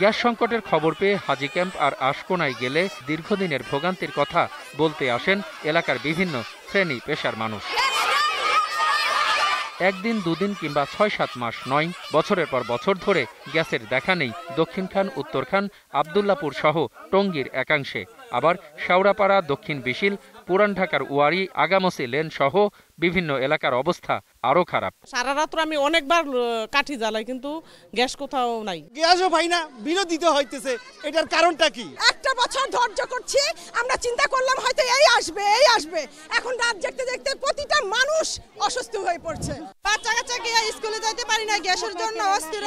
Gas সংকটের খবর পেয়ে হাজী ক্যাম্প আর আশকোনায় গেলে দীর্ঘদিনের ভোগান্তির কথা বলতে আসেন এলাকার বিভিন্ন শ্রেণী পেশার মানুষ। একদিন দুদিন কিংবা ৬-৭ মাস নয়, বছরের পর বছর ধরে গ্যাসের দেখা নেই দক্ষিণখান, উত্তরখান, আবদুল্লাপুর সহ টঙ্গীর একাংশে। আবার শেওড়াপাড়া, দক্ষিণ বিশিল, পুরান ঢাকার ওয়ারি, আগামসি লেন সহ বিভিন্ন এলাকার অবস্থা আরো খারাপ। সারা রাত আমি অনেকবার কাঠি জ্বালাই, কিন্তু গ্যাস কোথাও নাই। গ্যাসও পাই না, বিলও দিতে হইতেছে। এটার কারণটা কি? একটা বছর ধৈর্য করছি, আমরা চিন্তা করলাম হয়তো এই আসবে। এখন রাত দেখতে দেখতে প্রতিটা মানুষ অসুস্থ হয়ে পড়ছে। বাচ্চা কাচ্চা গিয়ে স্কুলে যেতে পারি না গ্যাসের জন্য অস্থির।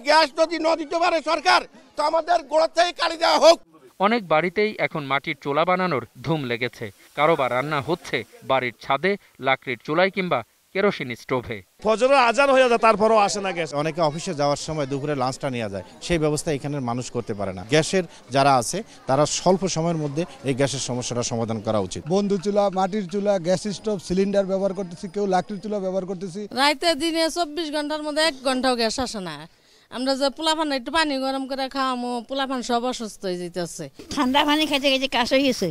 গ্যাস যদি ন দিতে পারে সরকার, তো আমাদের গোড়া থেকে কাটি দেওয়া হোক। অনেক বাড়িতেই এখন মাটির চুলা বানানোর ধুম লেগেছে। কারো বা রান্না হচ্ছে বাড়ির ছাদে, লাকড়ির চুলায় কিংবা কেরোসিন স্টোভে। ফজরের আজান হয়ে যায়, তারপরও আসে না গ্যাস। অনেকে অফিসে যাওয়ার সময় দুপুরে লাঞ্চটা নিয়ে যায়, সেই ব্যবস্থা এখানের মানুষ করতে পারে না। গ্যাসের যারা আছে তারা স্বল্প সময়ের মধ্যে এই গ্যাসের সমস্যাটা সমাধান করা উচিত। বন্ধু চুলা, মাটির চুলা, গ্যাস স্টোভ, সিলিন্ডার ব্যবহার করতেছি, কেউ লাকড়ির চুলা ব্যবহার করতেছি। রাতে দিনে 24 ঘন্টার মধ্যে 1 ঘন্টাও গ্যাস আসে না। আমরা যে পোলাপান একটু পানি গরম করে খাওয়ামো, পোলাপান সব অসুস্থ হয়ে যেতেছে। ঠান্ডা পানি খাইতে খাইতে কাশ হয়ে গেছে,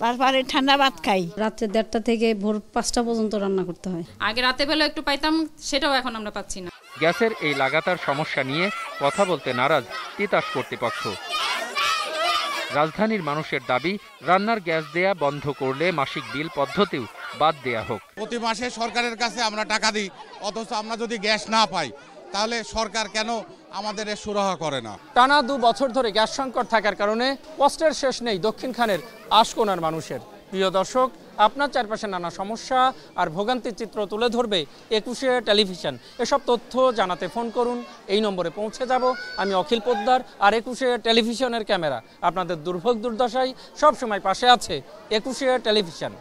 তারপরে ঠান্ডা ভাত খাই। রাত্রে 1:30 থেকে ভোর 5টা পর্যন্ত রান্না করতে হয়। আগে রাতে বেলা একটু পাইতাম, সেটাও এখন আমরা পাচ্ছি না। গ্যাসের এই লাগাতার সমস্যা নিয়ে কথা বলতে নারাজ তিতাস কর্তৃপক্ষ। রাজধানীর মানুষের দাবি, রান্নার গ্যাস দেয়া বন্ধ করলে মাসিক বিল পদ্ধতিও বাদ দেয়া হোক। প্রতি মাসে সরকারের কাছে আমরা টাকা দিই, অথচ আমরা যদি গ্যাস না পাই তাহলে সরকার কেন আমাদের সুরাহা করে না? টানা 2 বছর ধরে গ্যাস সংকট থাকার কারণে কষ্টের শেষ নেই দক্ষিণখানের আশকোনার মানুষের। প্রিয় দর্শক, আপনার চারপাশে নানা সমস্যা আর ভোগান্তির চিত্র তুলে ধরবে 21 টেলিভিশন। এসব তথ্য জানাতে ফোন করুন, এই নম্বরে পৌঁছে যাব। আমি অখিল পোদ্দার, আর 21 টেলিভিশনের ক্যামেরা আপনাদের দুর্ভোগ দুর্দশায় সবসময় পাশে আছে 21 টেলিভিশন।